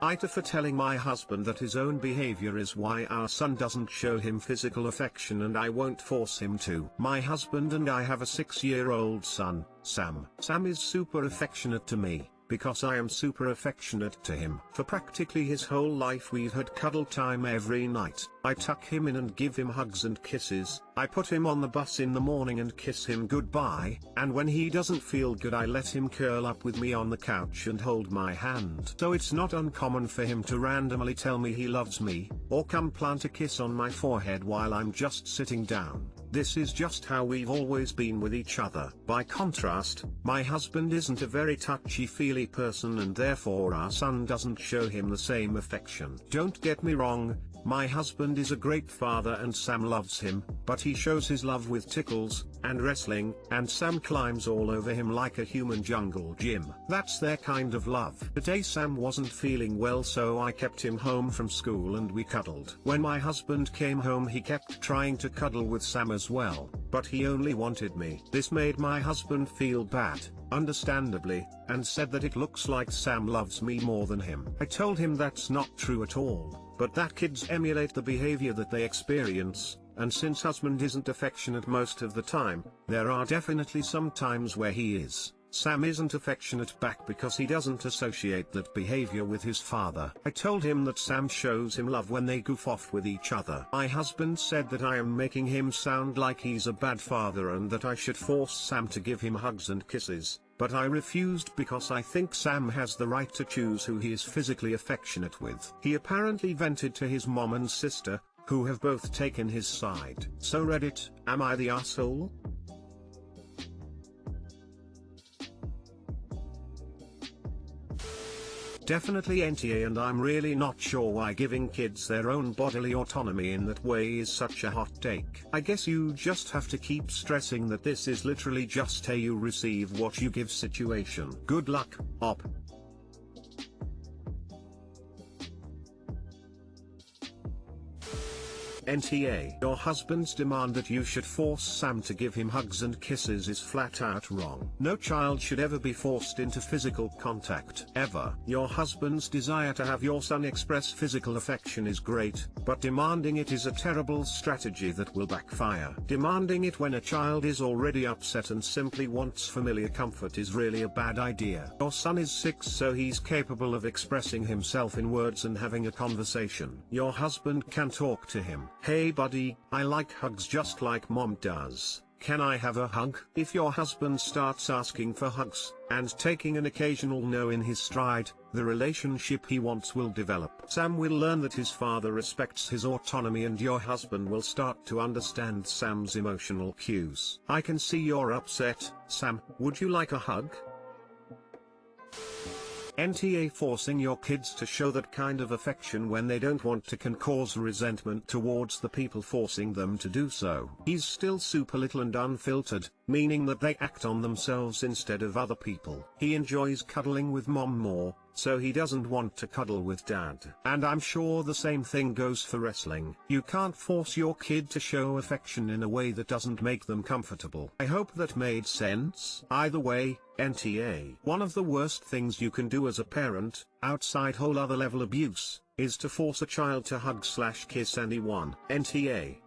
AITA for telling my husband that his own behavior is why our son doesn't show him physical affection and I won't force him to. My husband and I have a 6-year-old son, Sam. Sam is super affectionate to me, because I am super affectionate to him. For practically his whole life we've had cuddle time every night. I tuck him in and give him hugs and kisses. I put him on the bus in the morning and kiss him goodbye, and when he doesn't feel good I let him curl up with me on the couch and hold my hand. So it's not uncommon for him to randomly tell me he loves me, or come plant a kiss on my forehead while I'm just sitting down. This is just how we've always been with each other. By contrast, my husband isn't a very touchy-feely person and therefore our son doesn't show him the same affection. Don't get me wrong, my husband is a great father and Sam loves him, but he shows his love with tickles, and wrestling, and Sam climbs all over him like a human jungle gym. That's their kind of love. Today Sam wasn't feeling well so I kept him home from school and we cuddled. When my husband came home he kept trying to cuddle with Sam as well, but he only wanted me. This made my husband feel bad, understandably, and said that it looks like Sam loves me more than him. I told him that's not true at all, but that kids emulate the behavior that they experience, and since husband isn't affectionate most of the time, there are definitely some times where he is. Sam isn't affectionate back because he doesn't associate that behavior with his father. I told him that Sam shows him love when they goof off with each other. My husband said that I am making him sound like he's a bad father and that I should force Sam to give him hugs and kisses, but I refused because I think Sam has the right to choose who he is physically affectionate with. He apparently vented to his mom and sister, who have both taken his side. So Reddit, am I the asshole? Definitely NTA, and I'm really not sure why giving kids their own bodily autonomy in that way is such a hot take. I guess you just have to keep stressing that this is literally just a you receive what you give situation. Good luck, op. NTA. Your husband's demand that you should force Sam to give him hugs and kisses is flat out wrong. No child should ever be forced into physical contact. Ever. Your husband's desire to have your son express physical affection is great, but demanding it is a terrible strategy that will backfire. Demanding it when a child is already upset and simply wants familiar comfort is really a bad idea. Your son is 6 so he's capable of expressing himself in words and having a conversation. Your husband can talk to him. Hey buddy, I like hugs just like mom does. Can I have a hug? If your husband starts asking for hugs, and taking an occasional no in his stride, the relationship he wants will develop. Sam will learn that his father respects his autonomy and your husband will start to understand Sam's emotional cues. I can see you're upset, Sam. Would you like a hug? NTA. Forcing your kids to show that kind of affection when they don't want to can cause resentment towards the people forcing them to do so. He's still super little and unfiltered, meaning that they act on themselves instead of other people. He enjoys cuddling with mom more, so he doesn't want to cuddle with dad. And I'm sure the same thing goes for wrestling. You can't force your kid to show affection in a way that doesn't make them comfortable. I hope that made sense. Either way, NTA. One of the worst things you can do as a parent, outside whole other level abuse, is to force a child to hug/kiss anyone. NTA.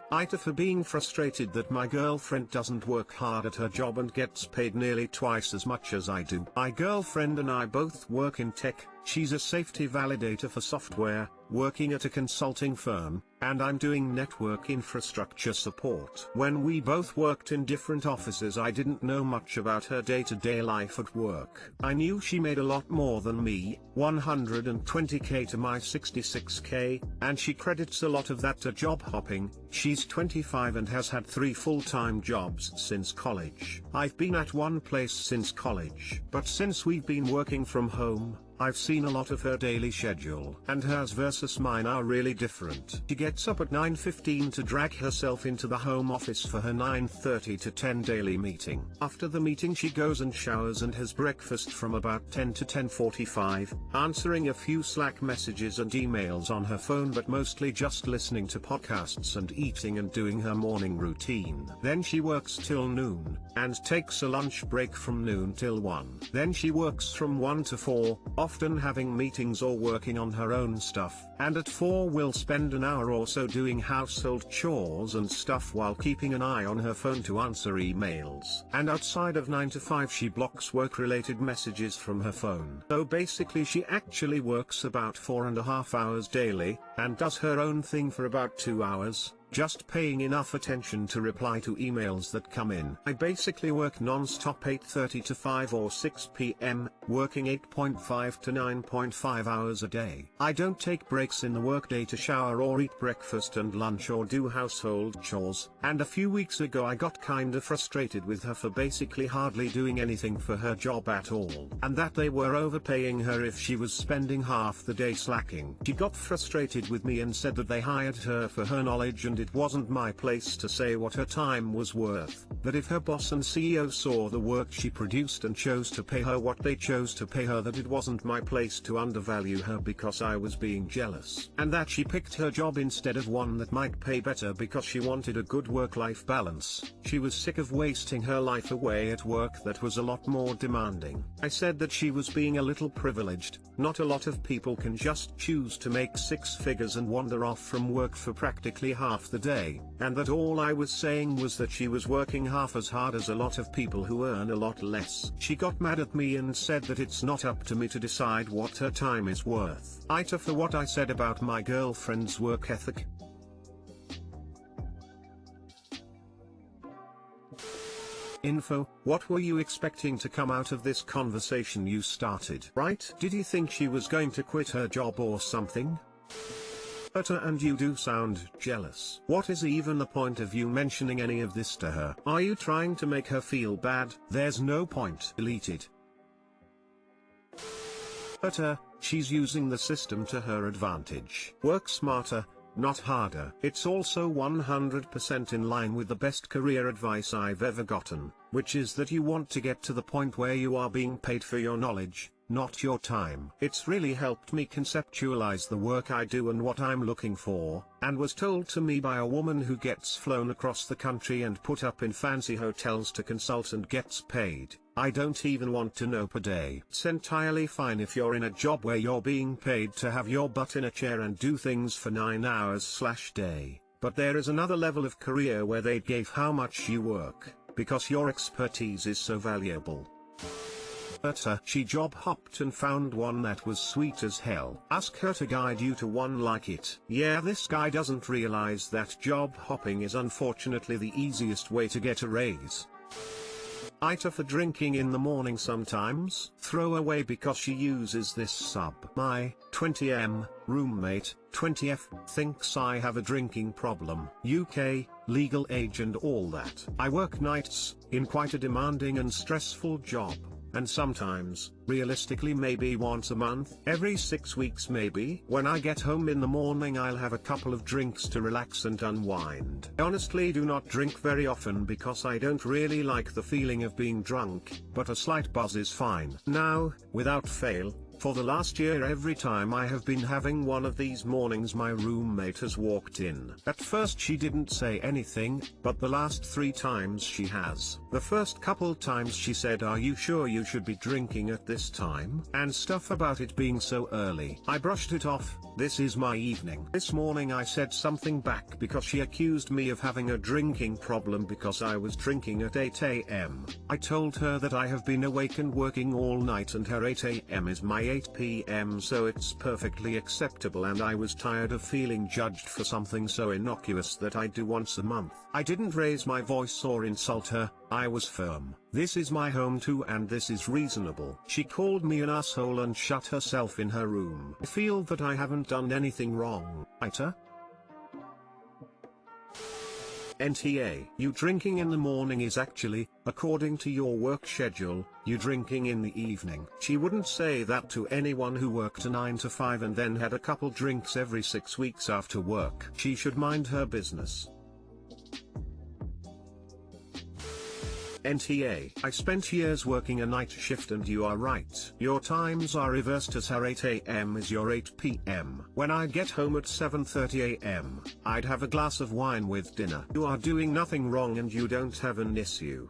AITA. For being frustrated that my girlfriend doesn't work hard at her job and gets paid nearly twice as much as I do. My girlfriend and I both work in tech. She's a safety validator for software, working at a consulting firm, and I'm doing network infrastructure support. When we both worked in different offices I didn't know much about her day-to-day life at work. I knew she made a lot more than me, 120k to my 66k, and she credits a lot of that to job hopping. She's 25 and has had 3 full-time jobs since college. I've been at one place since college, but since we've been working from home, I've seen a lot of her daily schedule, and hers versus mine are really different. She gets up at 9:15 to drag herself into the home office for her 9:30 to 10 daily meeting. After the meeting she goes and showers and has breakfast from about 10 to 10:45, answering a few Slack messages and emails on her phone, but mostly just listening to podcasts and eating and doing her morning routine. Then she works till noon, and takes a lunch break from noon till 1. Then she works from 1 to 4, often having meetings or working on her own stuff, and at 4 will spend an hour or so doing household chores and stuff while keeping an eye on her phone to answer emails. And outside of 9 to 5 she blocks work-related messages from her phone. So basically she actually works about 4.5 hours daily, and does her own thing for about 2 hours, just paying enough attention to reply to emails that come in. I basically work non-stop 8:30 to 5 or 6 p.m., working 8.5 to 9.5 hours a day. I don't take breaks in the workday to shower or eat breakfast and lunch or do household chores, and a few weeks ago I got kinda frustrated with her for basically hardly doing anything for her job at all, and that they were overpaying her if she was spending half the day slacking. She got frustrated with me and said that they hired her for her knowledge and it wasn't my place to say what her time was worth, that if her boss and CEO saw the work she produced and chose to pay her what they chose to pay her, that it wasn't my place to undervalue her because I was being jealous, and that she picked her job instead of one that might pay better because she wanted a good work-life balance. She was sick of wasting her life away at work that was a lot more demanding. I said that she was being a little privileged. Not a lot of people can just choose to make 6 figures and wander off from work for practically half the day, and that all I was saying was that she was working half as hard as a lot of people who earn a lot less. She got mad at me and said that it's not up to me to decide what her time is worth. AITA for what I said about my girlfriend's work ethic. Info: what were you expecting to come out of this conversation you started? Right? Did you think she was going to quit her job or something? And you do sound jealous. What is even the point of you mentioning any of this to her? Are you trying to make her feel bad? There's no point. Deleted. She's using the system to her advantage. Work smarter, not harder. It's also 100% in line with the best career advice I've ever gotten, which is that you want to get to the point where you are being paid for your knowledge, not your time. It's really helped me conceptualize the work I do and what I'm looking for, and was told to me by a woman who gets flown across the country and put up in fancy hotels to consult and gets paid, I don't even want to know, per day. It's entirely fine if you're in a job where you're being paid to have your butt in a chair and do things for 9 hours/day, but there is another level of career where they gave how much you work, because your expertise is so valuable. She job hopped and found one that was sweet as hell. Ask her to guide you to one like it. Yeah, this guy doesn't realize that job hopping is unfortunately the easiest way to get a raise. AITA for drinking in the morning sometimes. Throw away because she uses this sub. My 20M roommate 20F thinks I have a drinking problem. UK, legal age and all that. I work nights, in quite a demanding and stressful job. And sometimes, realistically maybe once a month, every 6 weeks maybe, when I get home in the morning I'll have a couple of drinks to relax and unwind. I honestly do not drink very often because I don't really like the feeling of being drunk, but a slight buzz is fine. Now, without fail, for the last year every time I have been having one of these mornings my roommate has walked in. At first she didn't say anything, but the last 3 times she has. The first couple times she said, "Are you sure you should be drinking at this time?" and stuff about it being so early. I brushed it off. This is my evening. This morning I said something back because she accused me of having a drinking problem because I was drinking at 8 AM. I told her that I have been awake and working all night and her 8 AM is my 8 PM, so it's perfectly acceptable, and I was tired of feeling judged for something so innocuous that I do once a month. I didn't raise my voice or insult her. I was firm. This is my home too and this is reasonable. She called me an asshole and shut herself in her room. I feel that I haven't done anything wrong. AITA? NTA. You drinking in the morning is actually, according to your work schedule, you drinking in the evening. She wouldn't say that to anyone who worked a 9 to 5 and then had a couple drinks every 6 weeks after work. She should mind her business. NTA. I spent years working a night shift and you are right. Your times are reversed as her 8 AM is your 8 PM. When I get home at 7:30 AM, I'd have a glass of wine with dinner. You are doing nothing wrong and you don't have an issue.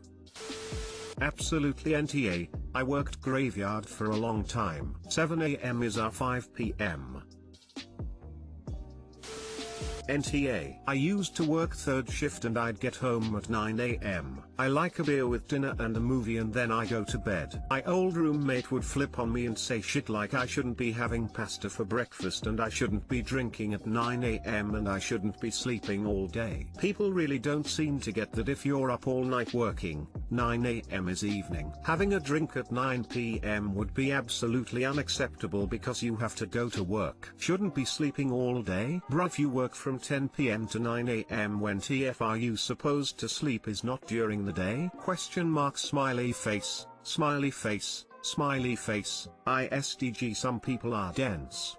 Absolutely NTA, I worked graveyard for a long time. 7 AM is our 5 PM. NTA. I used to work third shift and I'd get home at 9 AM. I like a beer with dinner and a movie and then I go to bed. My old roommate would flip on me and say shit like I shouldn't be having pasta for breakfast and I shouldn't be drinking at 9 AM and I shouldn't be sleeping all day. People really don't seem to get that if you're up all night working, 9 AM is evening. Having a drink at 9 PM would be absolutely unacceptable because you have to go to work. Shouldn't be sleeping all day. Bruh, if you work from 10 PM to 9 AM when TF are you supposed to sleep is not during the day? Question mark smiley face, smiley face, smiley face, ISTG. Some people are dense.